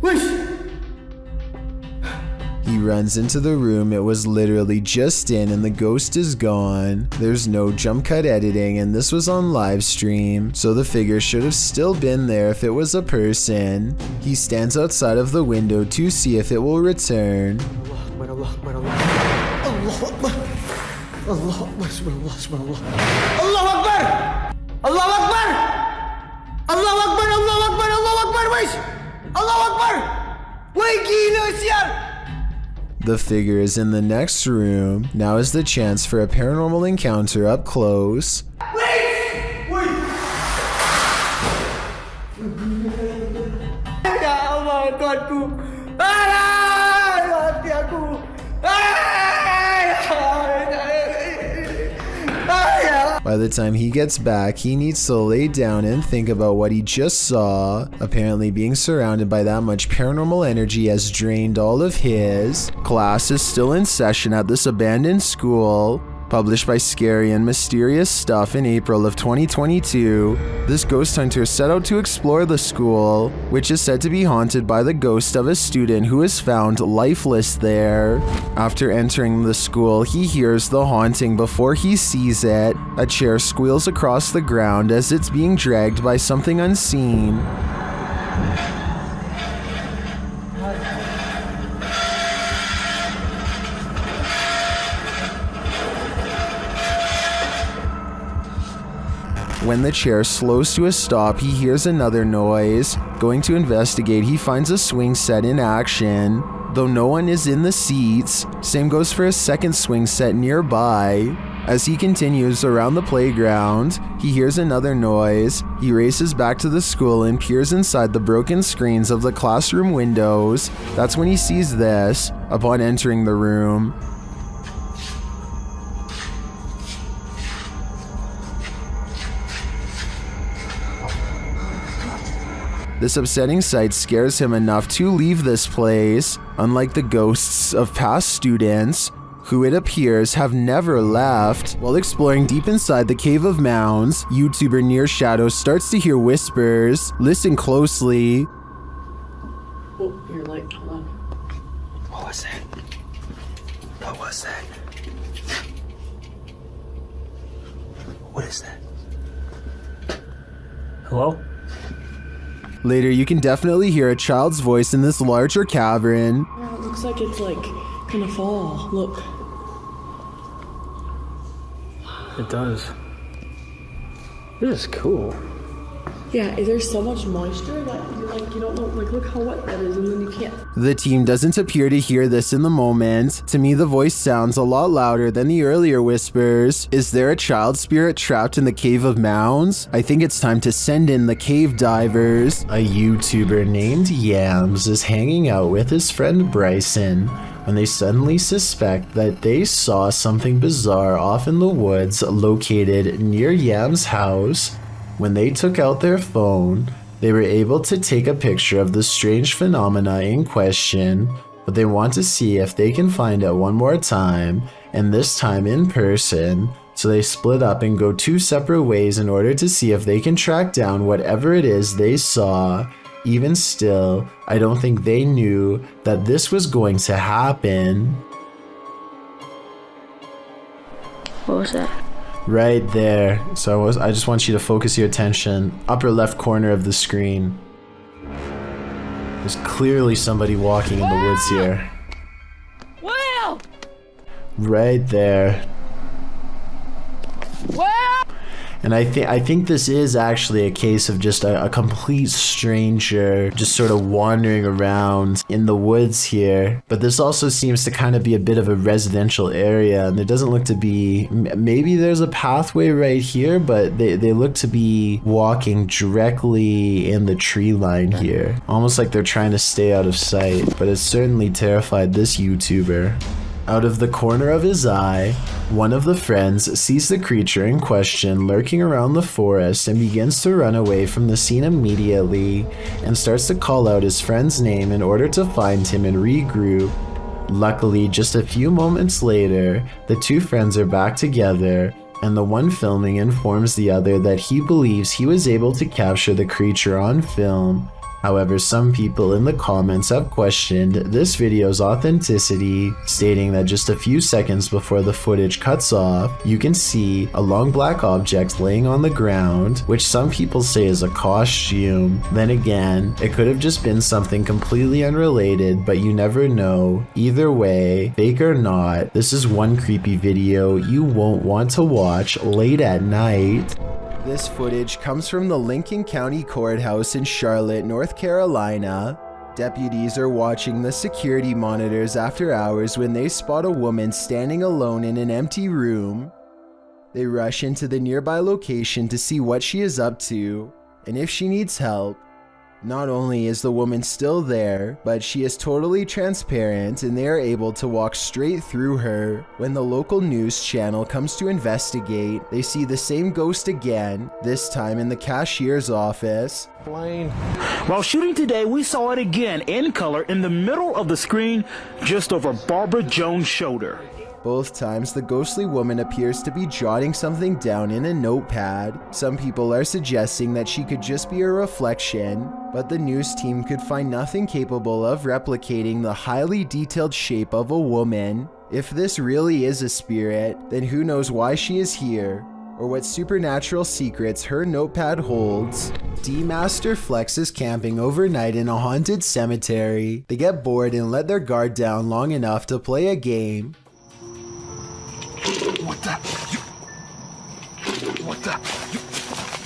Wais! runs into the room it was literally just in and the ghost is gone. There's no jump cut editing and this was on live stream, so the figure should have still been there if it was a person. He stands outside of the window to see if it will return. Allah Akbar, Allah Akbar. Allah Akbar, subhanallah, subhanallah. Allah Akbar! Allah Akbar! Allah Akbar, Allah Akbar, Allah Akbar, wait! Allah Akbar! Wait, gila siya! The figure is in the next room. Now is the chance for a paranormal encounter up close. Wait! Wait! Ya Allah, Tuhanku! Mati aku! By the time he gets back, he needs to lay down and think about what he just saw. Apparently being surrounded by that much paranormal energy has drained all of his. Class is still in session at this abandoned school. Published by Scary and Mysterious Stuff in April of 2022, this ghost hunter set out to explore the school, which is said to be haunted by the ghost of a student who is found lifeless there. After entering the school, he hears the haunting before he sees it. A chair squeals across the ground as it's being dragged by something unseen. When the chair slows to a stop, he hears another noise. Going to investigate, he finds a swing set in action, though no one is in the seats. Same goes for a second swing set nearby. As he continues around the playground, he hears another noise. He races back to the school and peers inside the broken screens of the classroom windows. That's when he sees this, upon entering the room. This upsetting sight scares him enough to leave this place, unlike the ghosts of past students, who it appears have never left. While exploring deep inside the Cave of Mounds, YouTuber Near Shadow starts to hear whispers. Listen closely. Oh, your light, hold on. What was that? What was that? What is that? Hello? Later, you can definitely hear a child's voice in this larger cavern. Yeah, it looks like it's like gonna fall. Look. It does. This is cool. Yeah, there's so much moisture that you don't know, look how wet that is, and then you can't. The team doesn't appear to hear this in the moment. To me, the voice sounds a lot louder than the earlier whispers. Is there a child spirit trapped in the Cave of Mounds? I think it's time to send in the cave divers. A YouTuber named Yams is hanging out with his friend Bryson when they suddenly suspect that they saw something bizarre off in the woods located near Yam's house. When they took out their phone, they were able to take a picture of the strange phenomena in question, but they want to see if they can find it one more time, and this time in person. So they split up and go two separate ways in order to see if they can track down whatever it is they saw. Even still, I don't think they knew that this was going to happen. What was that? Right there. So I just want you to focus your attention. Upper left corner of the screen. There's clearly somebody walking in the woods here. Wow! Right there. Wow! And I think this is actually a case of just a complete stranger just sort of wandering around in the woods here. But this also seems to kind of be a bit of a residential area, and there doesn't look to be, maybe there's a pathway right here, but they look to be walking directly in the tree line here. Almost like they're trying to stay out of sight, but it certainly terrified this YouTuber. Out of the corner of his eye, one of the friends sees the creature in question lurking around the forest and begins to run away from the scene immediately and starts to call out his friend's name in order to find him and regroup. Luckily, just a few moments later, the two friends are back together, and the one filming informs the other that he believes he was able to capture the creature on film. However, some people in the comments have questioned this video's authenticity, stating that just a few seconds before the footage cuts off, you can see a long black object laying on the ground, which some people say is a costume. Then again, it could have just been something completely unrelated, but you never know. Either way, fake or not, this is one creepy video you won't want to watch late at night. This footage comes from the Lincoln County Courthouse in Charlotte, North Carolina. Deputies are watching the security monitors after hours when they spot a woman standing alone in an empty room. They rush into the nearby location to see what she is up to and if she needs help. Not only is the woman still there, but she is totally transparent and they are able to walk straight through her. When the local news channel comes to investigate, they see the same ghost again, this time in the cashier's office. While shooting today, we saw it again in color in the middle of the screen, just over Barber Jones' shoulder. Both times, the ghostly woman appears to be jotting something down in a notepad. Some people are suggesting that she could just be a reflection, but the news team could find nothing capable of replicating the highly detailed shape of a woman. If this really is a spirit, then who knows why she is here, or what supernatural secrets her notepad holds. D-Master Flex is camping overnight in a haunted cemetery. They get bored and let their guard down long enough to play a game.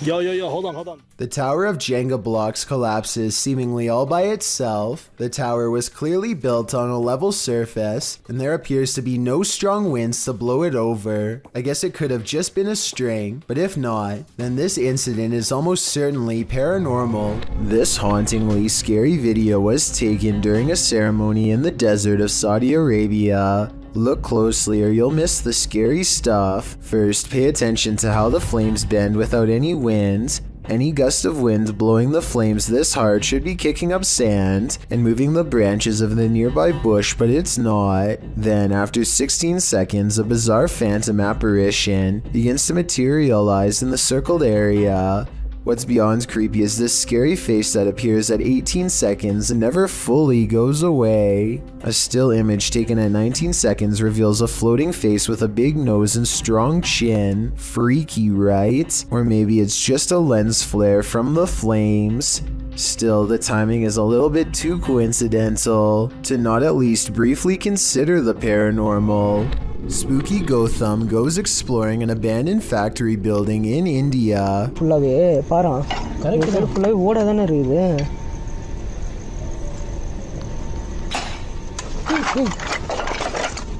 Yo, hold on. The tower of Jenga blocks collapses seemingly all by itself. The tower was clearly built on a level surface, and there appears to be no strong winds to blow it over. I guess it could have just been a string, but if not, then this incident is almost certainly paranormal. This hauntingly scary video was taken during a ceremony in the desert of Saudi Arabia. Look closely or you'll miss the scary stuff. First, pay attention to how the flames bend without any wind. Any gust of wind blowing the flames this hard should be kicking up sand and moving the branches of the nearby bush, but it's not. Then, after 16 seconds, a bizarre phantom apparition begins to materialize in the circled area. What's beyond creepy is this scary face that appears at 18 seconds and never fully goes away. A still image taken at 19 seconds reveals a floating face with a big nose and strong chin. Freaky, right? Or maybe it's just a lens flare from the flames. Still, the timing is a little bit too coincidental to not at least briefly consider the paranormal. Spooky Gotham goes exploring an abandoned factory building in India.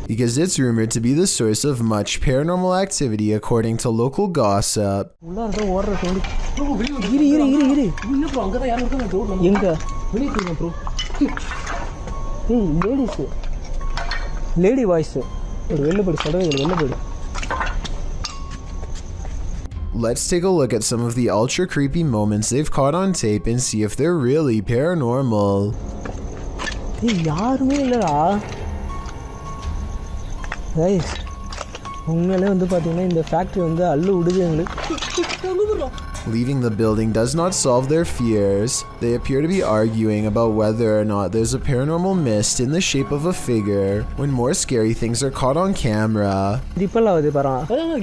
Because it's rumored to be the source of much paranormal activity according to local gossip. Lady voice. Let's take a look at some of the ultra creepy moments they've caught on tape and see if they're really paranormal. Guys, உண்மையிலே வந்து பாத்தீங்கன்னா இந்த factory வந்து அள்ளு விடுது எங்களுக்கு. Leaving the building does not solve their fears. They appear to be arguing about whether or not there's a paranormal mist in the shape of a figure when more scary things are caught on camera. Ripple ஆகுது பாரா.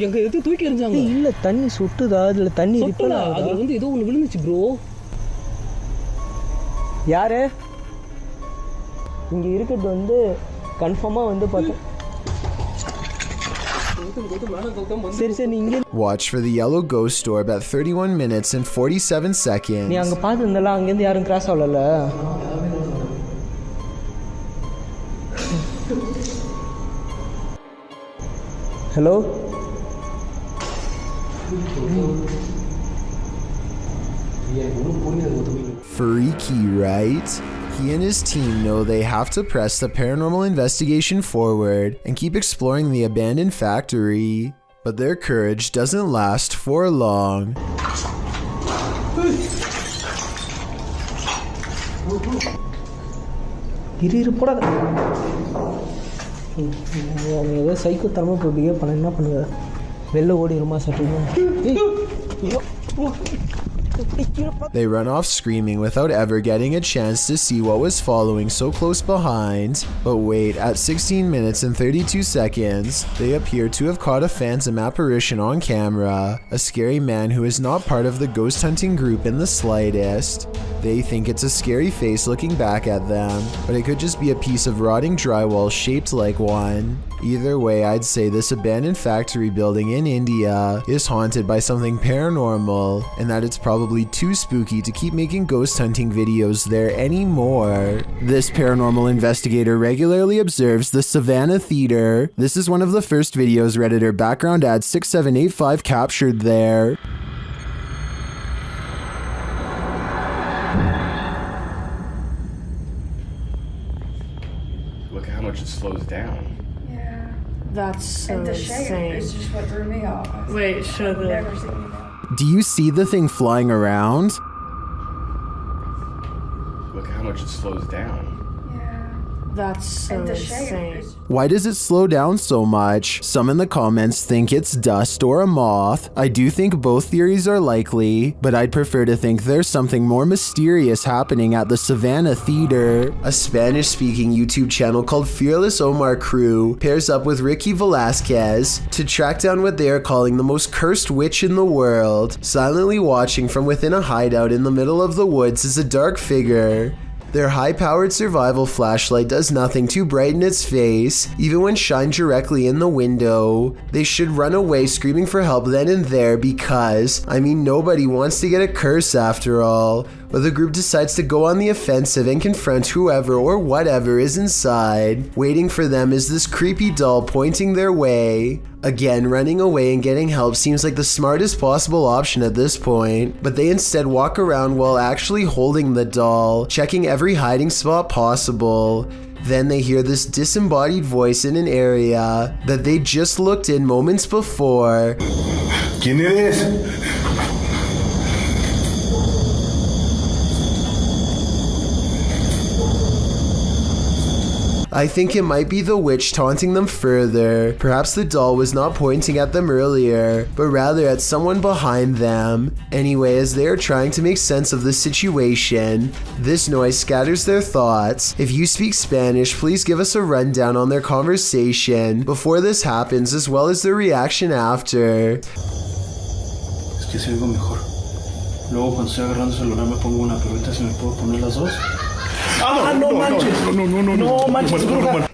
எங்க எது தூக்கி எறிஞ்சாங்க. இல்ல தண்ணி சுட்டுதா அதுல தண்ணி ripple ஆகுது. அது வந்து ஏதோ ஒன்னு விழுந்துச்சு bro. யாரு? இங்க இருக்குது வந்து கன்ஃபார்மா வந்து பாத்து. Watch for the yellow ghost orb at 31 minutes and 47 seconds. நீ அங்க பாத்துந்தல அங்க இருந்து யாரும் cross ஆவலல. Hello? Freaky, right? He and his team know they have to press the paranormal investigation forward and keep exploring the abandoned factory, but their courage doesn't last for long. ஏதோ psycho தரமா போய் behave பண்ண என்ன பண்ணுவ வெளில ஓடிடுமா சட்டுமா They run off screaming without ever getting a chance to see what was following so close behind. But wait, at 16 minutes and 32 seconds, they appear to have caught a phantom apparition on camera, a scary man who is not part of the ghost hunting group in the slightest. They think it's a scary face looking back at them, but it could just be a piece of rotting drywall shaped like one. Either way, I'd say this abandoned factory building in India is haunted by something paranormal, and that it's probably too spooky to keep making ghost hunting videos there anymore. This paranormal investigator regularly observes the Savannah Theater. This is one of the first videos Redditor background ad 6785 captured there. Look at how much it slows down. That's so And the shape insane. is just what threw me off. Wait, show the... Never seen that. Do you see the thing flying around? Look at how much it slows down. That's so And the shape insane. is Why does it slow down so much? Some in the comments think it's dust or a moth. I do think both theories are likely, but I'd prefer to think there's something more mysterious happening at the Savannah Theater. A Spanish-speaking YouTube channel called Fearless Omar Crew pairs up with Ricky Velasquez to track down what they are calling the most cursed witch in the world. Silently watching from within a hideout in the middle of the woods is a dark figure. Their high-powered survival flashlight does nothing to brighten its face, even when shined directly in the window. They should run away screaming for help then and there because, I mean, nobody wants to get a curse after all. But the group decides to go on the offensive and confront whoever or whatever is inside. Waiting for them is this creepy doll pointing their way. Again, running away and getting help seems like the smartest possible option at this point, but they instead walk around while actually holding the doll, checking every hiding spot possible. Then they hear this disembodied voice in an area that they just looked in moments before. ¿Quién eres? I think it might be the witch taunting them further. Perhaps the doll was not pointing at them earlier, but rather at someone behind them. Anyway, as they are trying to make sense of the situation, this noise scatters their thoughts. If you speak Spanish, please give us a rundown on their conversation before this happens, as well as their reaction after. Es que se oigo mejor. Luego cuando estoy agarrando el celular me pongo una, pero ahorita si me puedo poner las dos.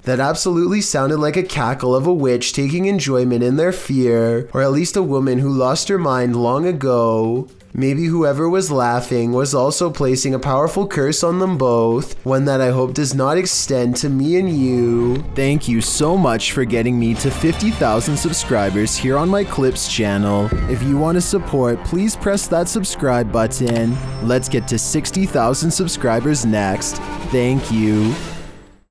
That absolutely sounded like a cackle of a witch taking enjoyment in their fear, or at least a woman who lost her mind long ago. Maybe whoever was laughing was also placing a powerful curse on them both, one that I hope does not extend to me and you. Thank you so much for getting me to 50,000 subscribers here on my Clips channel. If you want to support, please press that subscribe button. Let's get to 60,000 subscribers next. Thank you.